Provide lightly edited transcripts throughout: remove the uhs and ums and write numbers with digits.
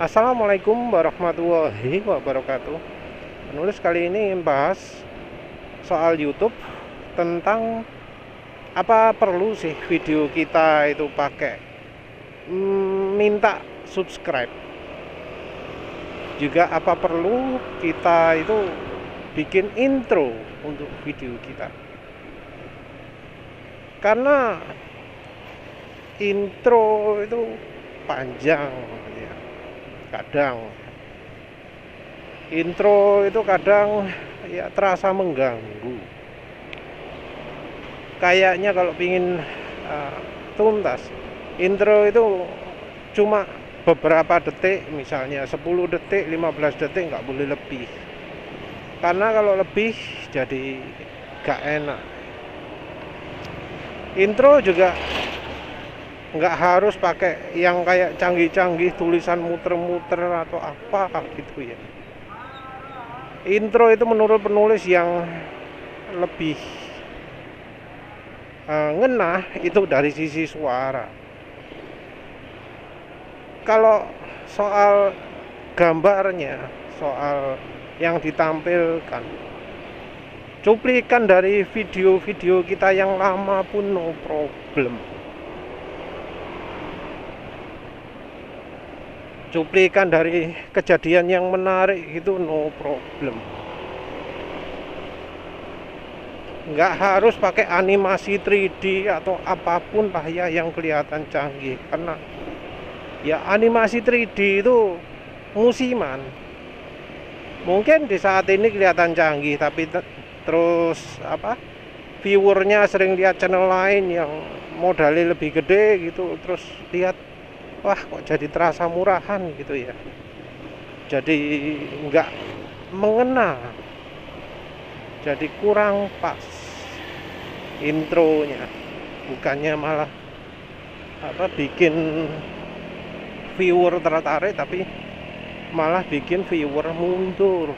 Assalamualaikum warahmatullahi wabarakatuh. Penulis kali ini ingin bahas soal YouTube tentang apa perlu sih video kita itu pakai minta subscribe. Juga apa perlu kita itu bikin intro untuk video kita. Karena intro itu panjang ya. Kadang intro itu kadang ya terasa mengganggu. Kayaknya kalau pingin tuntas, intro itu cuma beberapa detik, misalnya 10 detik, 15 detik, nggak boleh lebih. Karena kalau lebih jadi gak enak. Intro juga nggak harus pakai yang kayak canggih-canggih tulisan muter-muter atau apa gitu ya. Intro itu menurut penulis yang lebih ngena itu dari sisi suara. Kalau soal gambarnya, soal yang ditampilkan, cuplikan dari video-video kita yang lama pun no problem. Cuplikan dari kejadian yang menarik itu no problem. Nggak harus pakai animasi 3D atau apapun lah ya yang kelihatan canggih. Karena ya animasi 3D itu musiman. Mungkin di saat ini kelihatan canggih, tapi terus viewernya sering lihat channel lain yang modalnya lebih gede gitu, terus lihat wah kok jadi terasa murahan gitu ya, jadi nggak mengena, jadi kurang pas intronya, bukannya malah bikin viewer tertarik, tapi malah bikin viewer mundur.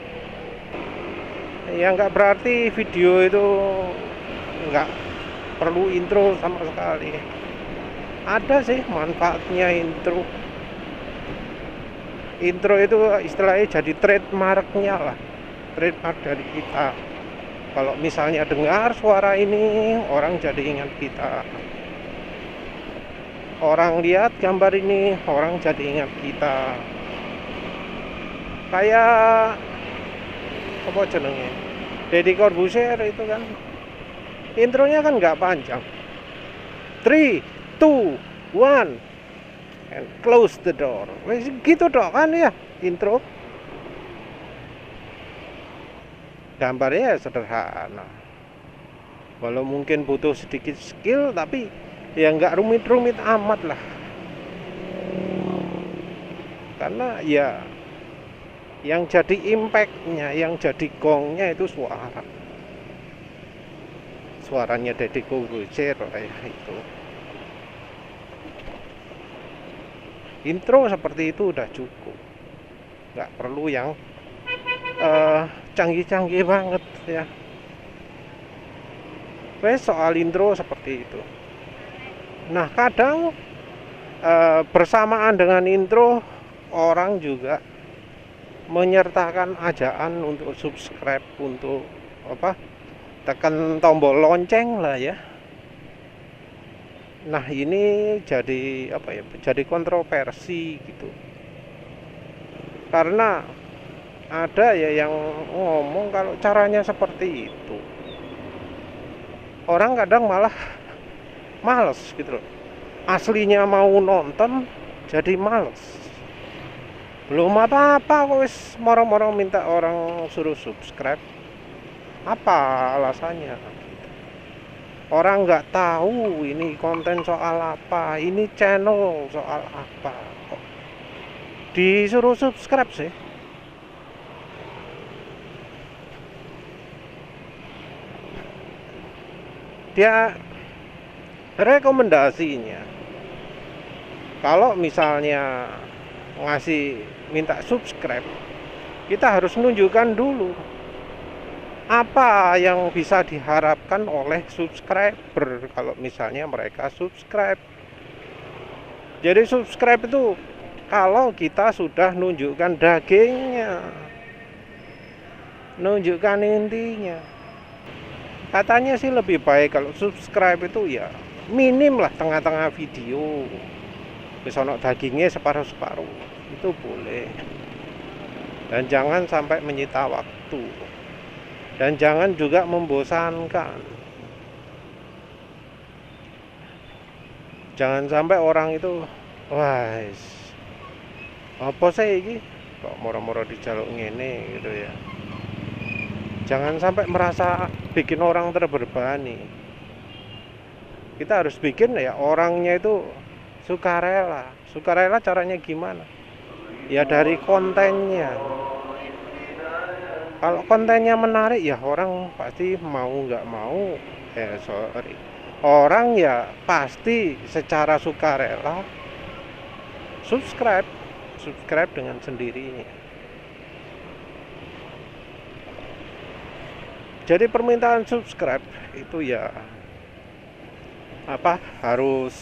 Ya nggak berarti video itu nggak perlu intro sama sekali. Ada sih manfaatnya intro. Intro itu istilahnya jadi trademarknya lah, trademark dari kita. Kalau misalnya dengar suara ini, orang jadi ingat kita. Orang lihat gambar ini, orang jadi ingat kita. Kayak apa jenenge, Deddy Corbuzier itu kan intronya kan nggak panjang. 3, 2, 1 and close the door. Gitu dong kan ya intro. Gambarnya sederhana. Walau mungkin butuh sedikit skill, tapi ya nggak rumit-rumit amat lah. Karena ya yang jadi impactnya, yang jadi gongnya itu suaranya Deddy Corbuzier kayak itu. Intro seperti itu udah cukup, nggak perlu yang canggih-canggih banget ya. Soal intro seperti itu. Nah kadang bersamaan dengan intro, orang juga menyertakan ajaan untuk subscribe, untuk tekan tombol lonceng lah ya. Nah ini jadi jadi kontroversi gitu. Karena ada ya yang ngomong kalau caranya seperti itu, orang kadang malah males gitu loh. Aslinya mau nonton jadi males. Belum apa-apa kok wis moro-moro minta orang suruh subscribe. Apa alasannya? Orang nggak tahu ini konten soal apa, ini channel soal apa, kok disuruh subscribe sih. Dia rekomendasinya, kalau misalnya ngasih minta subscribe, kita harus menunjukkan dulu apa yang bisa diharapkan oleh subscriber kalau misalnya mereka subscribe. Jadi subscribe itu kalau kita sudah nunjukkan dagingnya, nunjukkan intinya. Katanya sih lebih baik kalau subscribe itu ya minim lah tengah-tengah video, wis ono dagingnya separuh-separuh, itu boleh. Dan jangan sampai menyita waktu, dan jangan juga membosankan. Jangan sampai orang itu, wah apa sih ini kok moro-moro dijaluk ngene gitu ya. Jangan sampai merasa bikin orang terbebani. Kita harus bikin ya orangnya itu sukarela. Sukarela caranya gimana? Ya dari kontennya. Kalau kontennya menarik ya orang pasti mau nggak mau, orang ya pasti secara sukarela subscribe dengan sendirinya. Jadi permintaan subscribe itu ya harus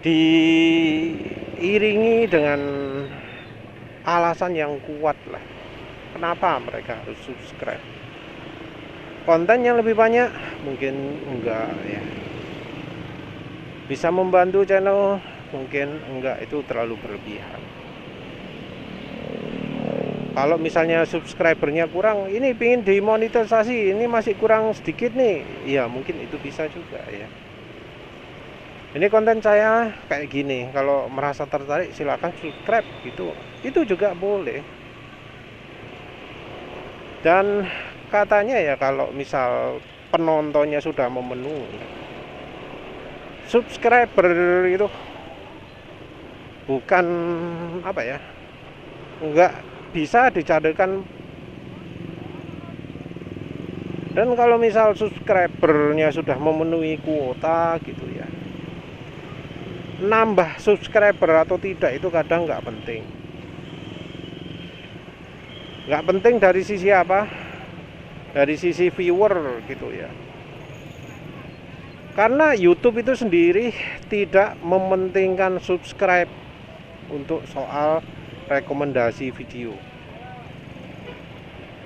diiringi dengan alasan yang kuat lah. Kenapa mereka harus subscribe? Konten yang lebih banyak mungkin enggak ya. Bisa membantu channel mungkin enggak, itu terlalu berlebihan. Kalau misalnya subscribernya kurang, ini pingin dimonetisasi, ini masih kurang sedikit nih, ya mungkin itu bisa juga ya. Ini konten saya kayak gini, kalau merasa tertarik silakan subscribe gitu, itu juga boleh. Dan katanya ya kalau misal penontonnya sudah memenuhi, subscriber itu bukan enggak bisa dijadikan. Dan kalau misal subscribernya sudah memenuhi kuota gitu ya, nambah subscriber atau tidak itu kadang nggak penting. Nggak penting dari sisi apa? Dari sisi viewer gitu ya. Karena YouTube itu sendiri tidak mementingkan subscribe untuk soal rekomendasi video.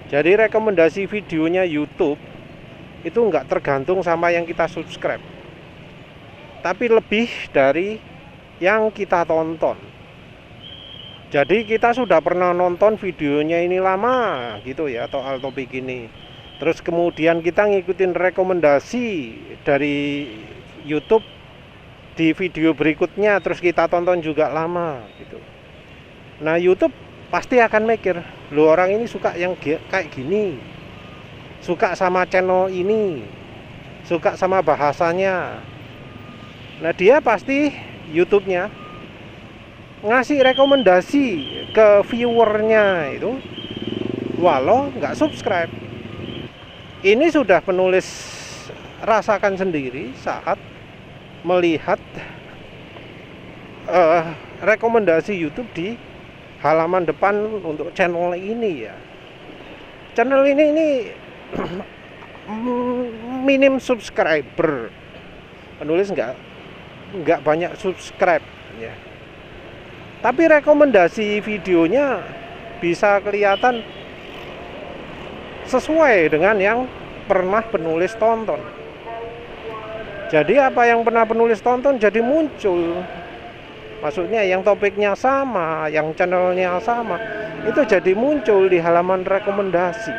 Jadi rekomendasi videonya YouTube itu enggak tergantung sama yang kita subscribe, tapi lebih dari yang kita tonton. Jadi kita sudah pernah nonton videonya ini lama gitu ya, soal topik ini, terus kemudian kita ngikutin rekomendasi dari YouTube di video berikutnya, terus kita tonton juga lama gitu. Nah YouTube pasti akan mikir, lu orang ini suka yang kayak gini, suka sama channel ini, suka sama bahasanya. Nah dia pasti YouTube-nya ngasih rekomendasi ke viewernya itu walau nggak subscribe. Ini sudah penulis rasakan sendiri saat melihat rekomendasi YouTube di halaman depan untuk channel ini ya. Channel ini minim subscriber. Penulis nggak banyak subscribe ya. Tapi rekomendasi videonya bisa kelihatan sesuai dengan yang pernah penulis tonton. Jadi apa yang pernah penulis tonton jadi muncul. Maksudnya yang topiknya sama, yang channelnya sama, itu jadi muncul di halaman rekomendasi.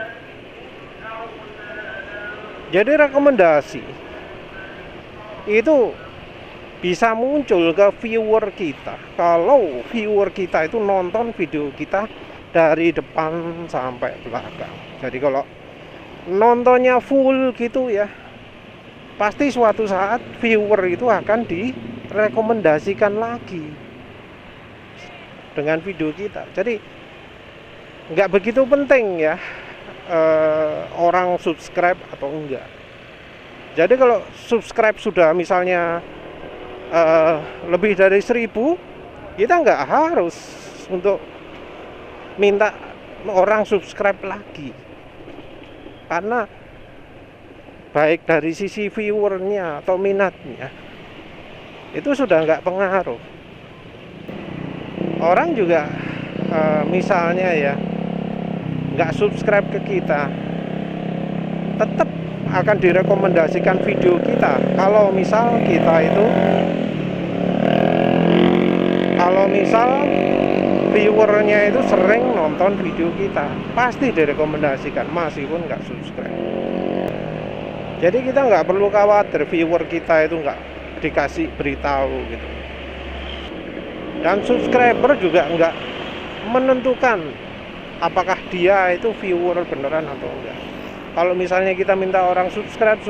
Jadi rekomendasi itu bisa muncul ke viewer kita kalau viewer kita itu nonton video kita dari depan sampai belakang. Jadi kalau nontonnya full gitu ya, pasti suatu saat viewer itu akan direkomendasikan lagi dengan video kita. Jadi nggak begitu penting ya orang subscribe atau enggak. Jadi kalau subscribe sudah misalnya lebih dari 1000, kita nggak harus untuk minta orang subscribe lagi, karena baik dari sisi viewernya atau minatnya itu sudah nggak pengaruh. Orang juga misalnya ya nggak subscribe ke kita, tetap akan direkomendasikan video kita. Kalau misal viewernya itu sering nonton video kita, pasti direkomendasikan meskipun nggak subscribe. Jadi kita nggak perlu khawatir viewer kita itu nggak dikasih beritahu gitu. Dan subscriber juga nggak menentukan apakah dia itu viewer beneran atau enggak. Kalau misalnya kita minta orang subscribe,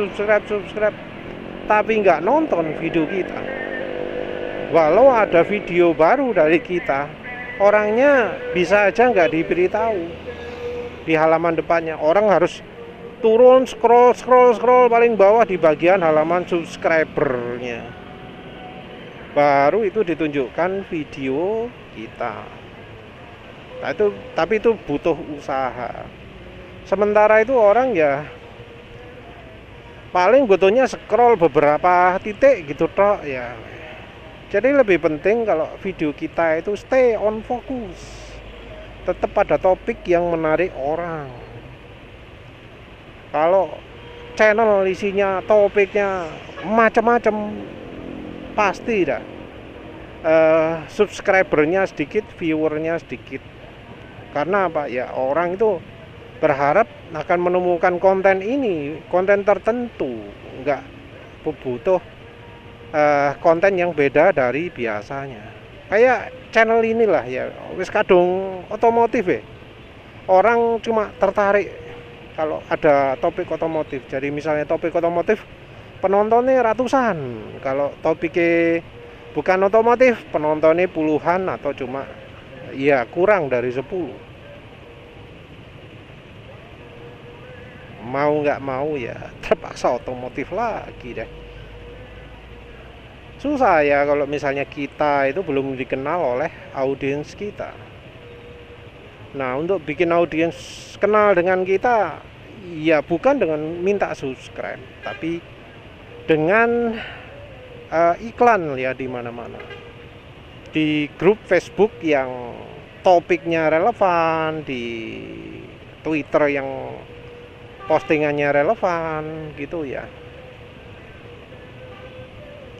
tapi nggak nonton video kita, walau ada video baru dari kita, orangnya bisa aja nggak diberitahu di halaman depannya. Orang harus turun scroll paling bawah di bagian halaman subscribernya, baru itu ditunjukkan video kita. Nah, tapi itu butuh usaha. Sementara itu orang ya paling butuhnya scroll beberapa titik gitu toh ya. Jadi lebih penting kalau video kita itu stay on fokus, tetap pada topik yang menarik orang. Kalau channel isinya topiknya macam-macam, pasti dah subscribernya sedikit, viewernya sedikit. Karena apa ya, orang itu berharap akan menemukan konten tertentu, nggak butuh konten yang beda dari biasanya. Kayak channel inilah ya, wis kadung otomotif ya. Orang cuma tertarik kalau ada topik otomotif. Jadi misalnya topik otomotif penontonnya ratusan, kalau topiknya bukan otomotif penontonnya puluhan atau cuma ya kurang dari 10. Mau nggak mau ya terpaksa otomotif lagi deh. Susah ya kalau misalnya kita itu belum dikenal oleh audiens kita. Nah, untuk bikin audiens kenal dengan kita ya bukan dengan minta subscribe, tapi dengan iklan ya di mana-mana. Di grup Facebook yang topiknya relevan, di Twitter yang postingannya relevan gitu ya.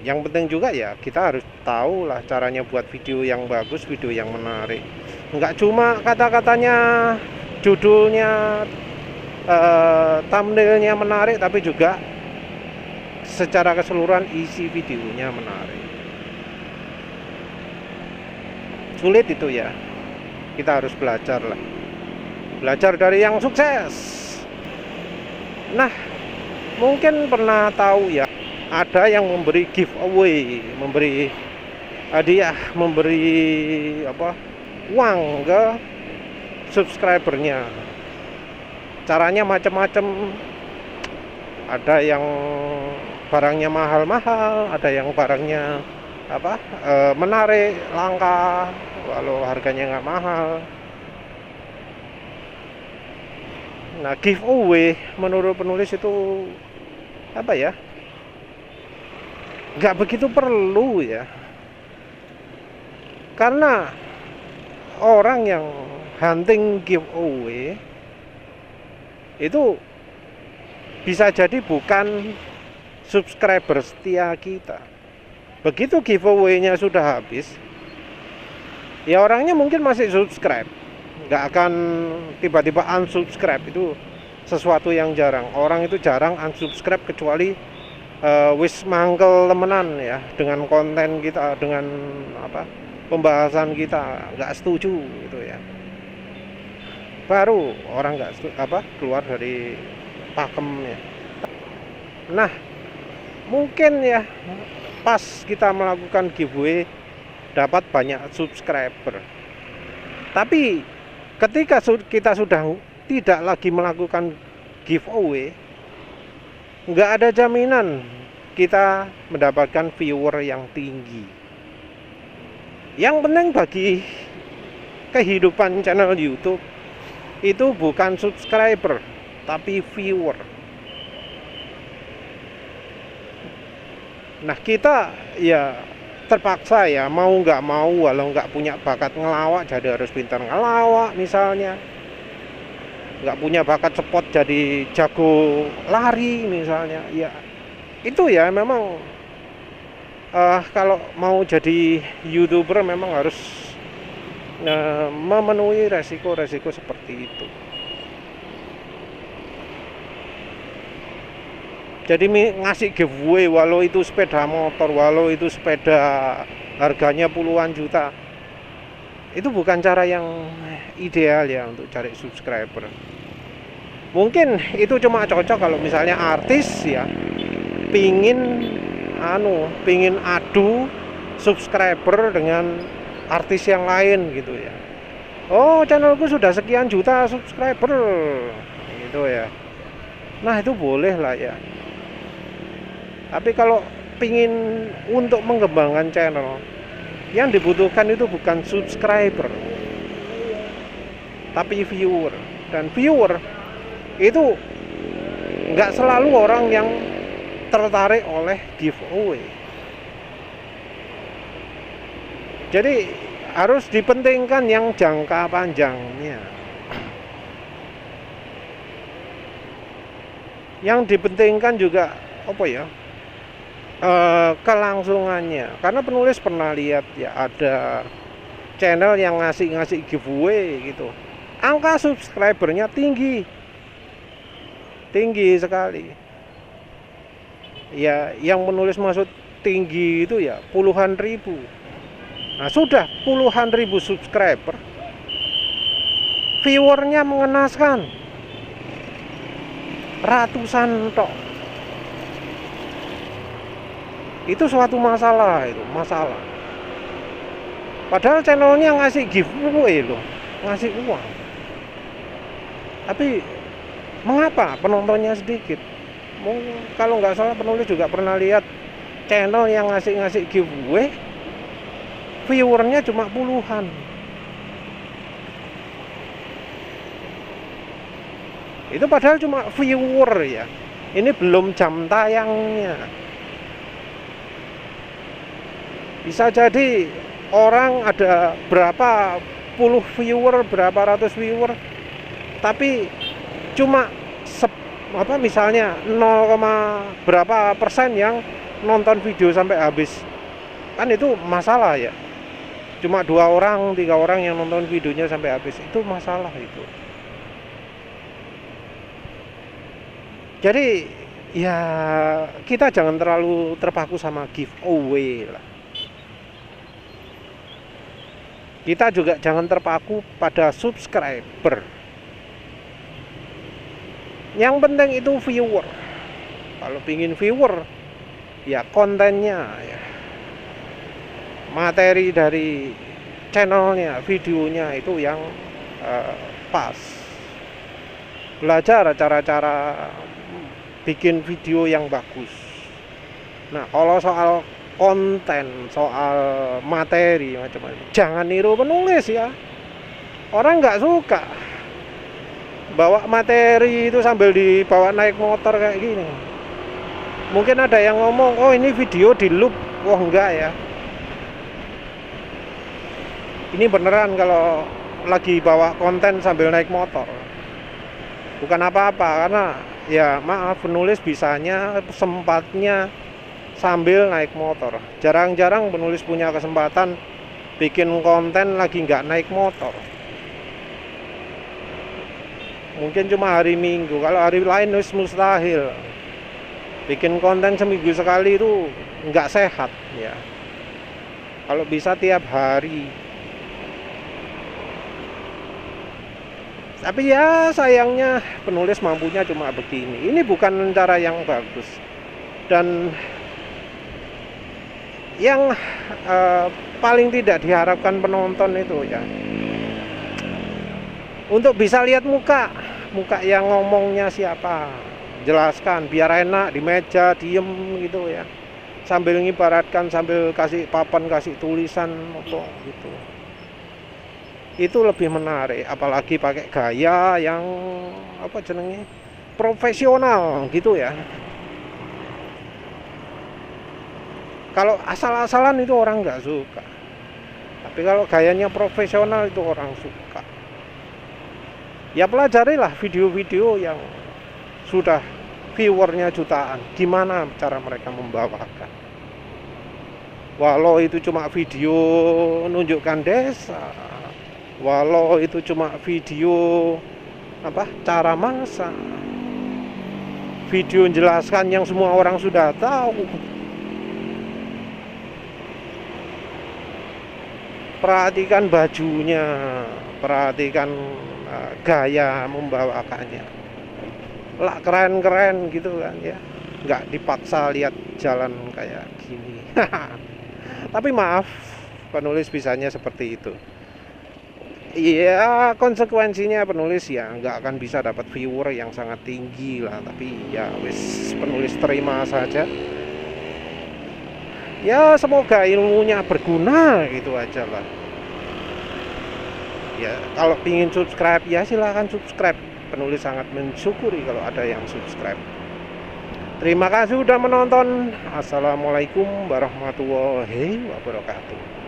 Yang penting juga ya kita harus tahu lah caranya buat video yang bagus, video yang menarik. Enggak cuma kata-katanya, judulnya, thumbnailnya menarik, tapi juga secara keseluruhan isi videonya menarik. Sulit itu ya. Kita harus belajar lah. Belajar dari yang sukses. Nah, mungkin pernah tahu ya, ada yang memberi giveaway, memberi hadiah, memberi uang ke subscribernya. Caranya macam-macam. Ada yang barangnya mahal-mahal, ada yang barangnya menarik, langka, walau harganya nggak mahal. Nah, giveaway menurut penulis itu nggak begitu perlu ya, karena orang yang hunting giveaway itu bisa jadi bukan subscriber setia kita. Begitu giveaway-nya sudah habis, ya orangnya mungkin masih subscribe, nggak akan tiba-tiba unsubscribe. Itu sesuatu yang jarang. Orang itu jarang unsubscribe kecuali wis mangkel temenan ya dengan konten kita, dengan pembahasan kita nggak setuju gitu ya, baru orang nggak keluar dari pakemnya. Nah, mungkin ya pas kita melakukan giveaway dapat banyak subscriber, tapi ketika kita sudah tidak lagi melakukan giveaway, nggak ada jaminan kita mendapatkan viewer yang tinggi. Yang penting bagi kehidupan channel YouTube itu bukan subscriber, tapi viewer. Nah kita ya terpaksa ya mau nggak mau, walau nggak punya bakat ngelawak jadi harus pintar ngelawak misalnya, nggak punya bakat sport jadi jago lari misalnya. Ya itu ya memang kalau mau jadi YouTuber memang harus memenuhi resiko-resiko seperti itu. Jadi ngasih giveaway walau itu sepeda motor, walau itu sepeda harganya puluhan juta, itu bukan cara yang ideal ya untuk cari subscriber. Mungkin itu cuma cocok kalau misalnya artis ya pingin adu subscriber dengan artis yang lain gitu ya. Oh, channelku sudah sekian juta subscriber gitu ya. Nah itu boleh lah ya. Tapi kalau pingin untuk mengembangkan channel, yang dibutuhkan itu bukan subscriber, tapi viewer. Dan viewer itu nggak selalu orang yang tertarik oleh giveaway. Jadi harus dipentingkan yang jangka panjangnya. Yang dipentingkan juga apa ya? Kelangsungannya. Karena penulis pernah lihat ya ada channel yang ngasih giveaway gitu. Angka subscribernya tinggi sekali. Ya, yang menulis maksud tinggi itu ya puluhan ribu. Nah, sudah puluhan ribu subscriber, viewernya mengenaskan ratusan tok. Itu suatu masalah, padahal channelnya ngasih giveaway loh, ngasih uang. Tapi mengapa penontonnya sedikit? Kalau nggak salah penulis juga pernah lihat channel yang ngasih giveaway, viewernya cuma puluhan. Itu padahal cuma viewer ya. Ini belum jam tayangnya. Bisa jadi orang ada berapa puluh viewer, berapa ratus viewer, tapi cuma misalnya 0, berapa persen yang nonton video sampai habis. Kan itu masalah ya. Cuma 2 orang, 3 orang yang nonton videonya sampai habis. Itu masalah itu. Jadi ya kita jangan terlalu terpaku sama giveaway lah. Kita juga jangan terpaku pada subscriber. Yang penting itu viewer. Kalau pingin viewer, ya kontennya ya, materi dari channelnya, videonya itu yang pas. Belajar cara-cara bikin video yang bagus. Nah, kalau soal konten, soal materi macam-macam, jangan niru penulis ya. Orang nggak suka bawa materi itu sambil dibawa naik motor kayak gini. Mungkin ada yang ngomong, oh ini video di loop. Wah enggak ya. Ini beneran kalau lagi bawa konten sambil naik motor. Bukan apa-apa, karena ya maaf, penulis bisanya, sempatnya sambil naik motor. Jarang-jarang penulis punya kesempatan bikin konten lagi nggak naik motor. Mungkin cuma hari Minggu, kalau hari lain wis mustahil. Bikin konten seminggu sekali itu nggak sehat ya. Kalau bisa tiap hari. Tapi ya sayangnya penulis mampunya cuma begini. Ini bukan cara yang bagus. Dan yang paling tidak diharapkan penonton itu ya, untuk bisa lihat muka yang ngomongnya siapa, jelaskan biar enak di meja diem gitu ya, sambil ngibaratkan, sambil kasih papan, kasih tulisan atau gitu. Itu lebih menarik, apalagi pakai gaya yang profesional gitu ya. Kalau asal-asalan itu orang nggak suka, tapi kalau gayanya profesional itu orang suka. Ya pelajarilah video-video yang sudah viewernya jutaan, gimana cara mereka membawakan. Walau itu cuma video nunjukkan desa, walau itu cuma video cara masak, video menjelaskan yang semua orang sudah tahu. Perhatikan bajunya, perhatikan gaya membawakannya, lah keren-keren gitu kan ya, nggak dipaksa lihat jalan kayak gini. Tapi maaf, penulis bisanya seperti itu. Iya, konsekuensinya penulis ya nggak akan bisa dapat viewer yang sangat tinggi lah. Tapi ya wis, penulis terima saja. Ya semoga ilmunya berguna gitu aja lah. Ya kalau ingin subscribe ya silahkan subscribe. Penulis sangat mensyukuri kalau ada yang subscribe. Terima kasih sudah menonton. Assalamualaikum warahmatullahi wabarakatuh.